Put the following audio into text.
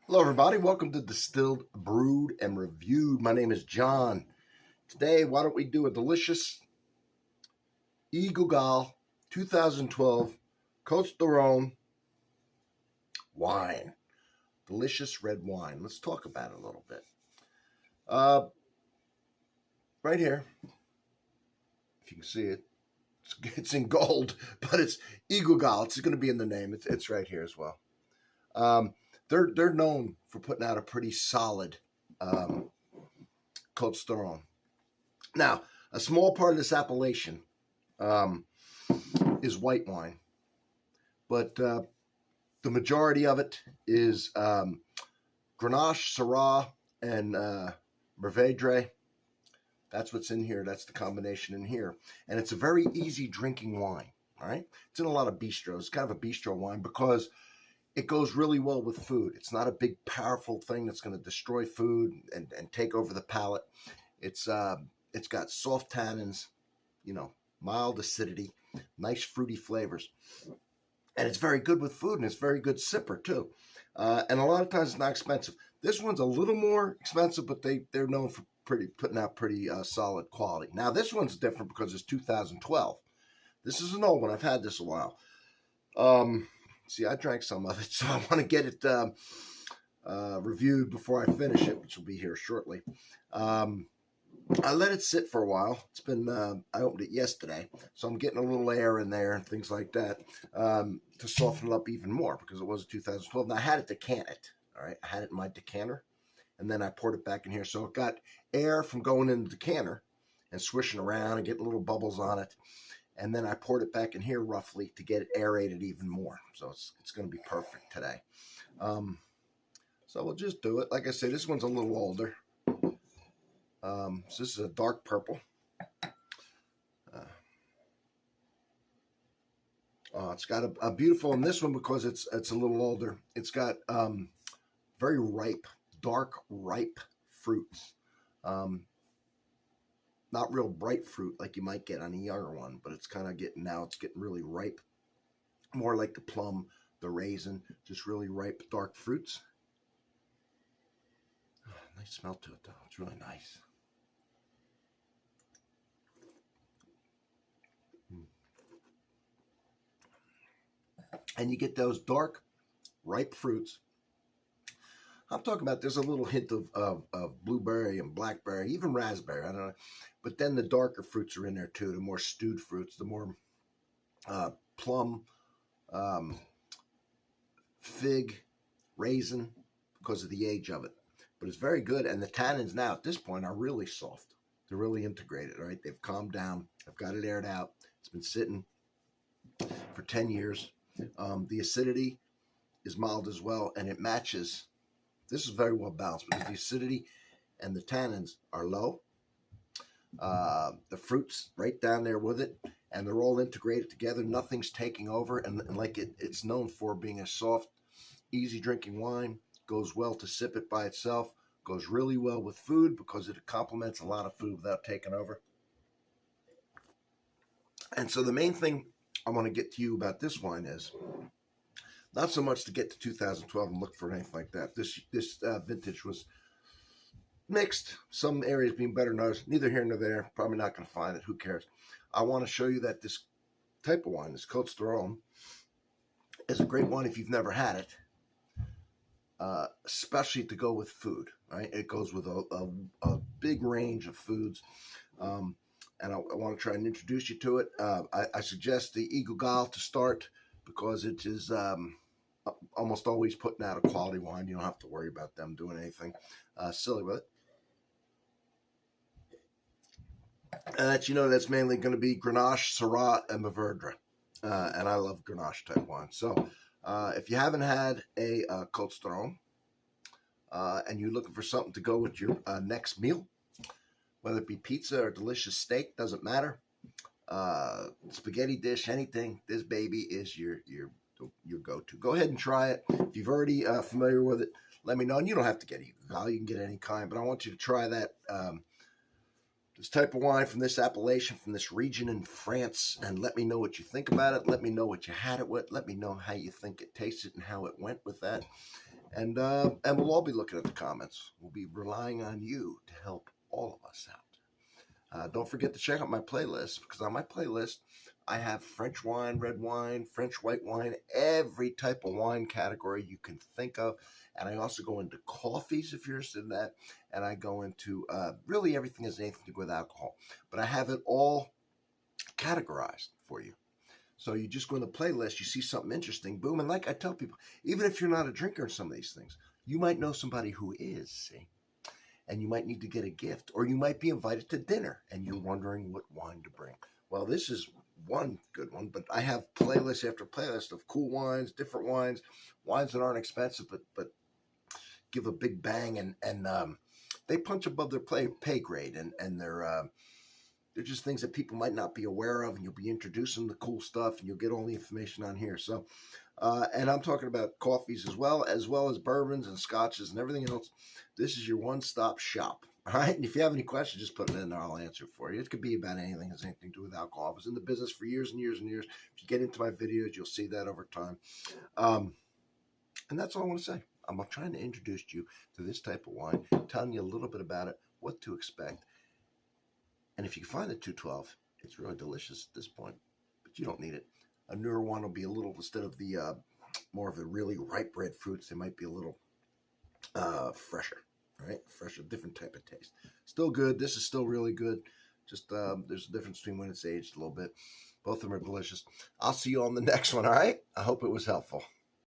Hello, everybody. Welcome to Distilled, Brewed, and Reviewed. My name is John. Today, why don't we do a delicious Guigal 2012 Cotes du Rhone wine. Delicious red wine. Let's talk about it a little bit. Right here, if you can see it, it's in gold, but it's Guigal. It's going to be in the name. It's right here as well. They're known for putting out a pretty solid Cotes du Rhone. Now, a small part of this appellation is white wine, but the majority of it is Grenache, Syrah, and Mourvèdre. That's what's in here. That's the combination in here. And it's a very easy drinking wine, all right? It's in a lot of bistros. It's kind of a bistro wine because it goes really well with food. It's not a big, powerful thing that's going to destroy food and take over the palate. It's got soft tannins, mild acidity, nice fruity flavors. And it's very good with food, and it's very good sipper, too. And a lot of times it's not expensive. This one's a little more expensive, but they're known for putting out pretty solid quality. Now, this one's different because it's 2012. This is an old one. I've had this a while. See, I drank some of it, so I want to get it reviewed before I finish it, which will be here shortly. I let it sit for a while. It's been, I opened it yesterday, so I'm getting a little air in there and things like that to soften it up even more because it was 2012. Now, I had it decanted, all right? I had it in my decanter, and then I poured it back in here. So it got air from going in the decanter and swishing around and getting little bubbles on it. And then I poured it back in here roughly to get it aerated even more. So it's going to be perfect today. So we'll just do it. Like I say, this one's a little older. So this is a dark purple. It's got a beautiful, in this one because it's a little older, it's got very ripe, dark, ripe fruits. Not real bright fruit like you might get on a younger one, but it's kind of getting really ripe. More like the plum, the raisin, just really ripe, dark fruits. Oh, nice smell to it, though. It's really nice. And you get those dark, ripe fruits. I'm talking about there's a little hint of blueberry and blackberry, even raspberry, I don't know. But then the darker fruits are in there too, the more stewed fruits, the more plum, fig, raisin, because of the age of it. But it's very good, and the tannins now at this point are really soft. They're really integrated, all right? They've calmed down. I've got it aired out. It's been sitting for 10 years. The acidity is mild as well, and it matches. This is very well balanced because the acidity and the tannins are low. The fruit's right down there with it, and they're all integrated together. Nothing's taking over, and like it's known for being a soft, easy drinking wine. Goes well to sip it by itself. Goes really well with food because it complements a lot of food without taking over. And so the main thing I want to get to you about this wine is not so much to get to 2012 and look for anything like that. This vintage was mixed. Some areas being better than others. Neither here nor there. Probably not going to find it. Who cares? I want to show you that this type of wine, this Cotes du Rhone, is a great wine if you've never had it, especially to go with food. Right? It goes with a big range of foods. And I want to try and introduce you to it. I suggest the Guigal to start because it is almost always putting out a quality wine. You don't have to worry about them doing anything silly with it. And that's mainly going to be Grenache, Syrah, and Mourvèdre. And I love Grenache type wine. So if you haven't had a Cotes du Rhone and you're looking for something to go with your next meal, whether it be pizza or delicious steak, doesn't matter. Spaghetti dish, anything, this baby is your go-to. Go ahead and try it. If you've already familiar with it, let me know. And you don't have to get Guigal. You can get any kind, but I want you to try that this type of wine from this appellation, from this region in France, and let me know what you think about it. Let me know what you had it with. Let me know how you think it tasted and how it went with that. And we'll all be looking at the comments. We'll be relying on you to help all of us out. Don't forget to check out my playlist, because on my playlist, I have French wine, red wine, French white wine, every type of wine category you can think of. And I also go into coffees if you're interested in that. And I go into really everything that has anything to do with alcohol. But I have it all categorized for you. So you just go in the playlist, you see something interesting, boom. And like I tell people, even if you're not a drinker in some of these things, you might know somebody who is, see? And you might need to get a gift, or you might be invited to dinner and you're wondering what wine to bring. Well, this is one good one, but I have playlist after playlist of cool wines, different wines, wines that aren't expensive, but give a big bang, and they punch above their pay grade, and they're just things that people might not be aware of, and you'll be introducing the cool stuff, and you'll get all the information on here. So, and I'm talking about coffees as well as bourbons and scotches and everything else. This is your one-stop shop. All right. And if you have any questions, just put it in there. I'll answer it for you. It could be about anything that has anything to do with alcohol. I was in the business for years and years and years. If you get into my videos, you'll see that over time. And that's all I want to say. I'm trying to introduce you to this type of wine, telling you a little bit about it, what to expect. And if you can find the 212, it's really delicious at this point, but you don't need it. A newer one will be a little, instead of the more of the really ripe red fruits, they might be a little fresher, right? Fresher, different type of taste. Still good. This is still really good. Just there's a difference between when it's aged a little bit. Both of them are delicious. I'll see you on the next one, all right? I hope it was helpful.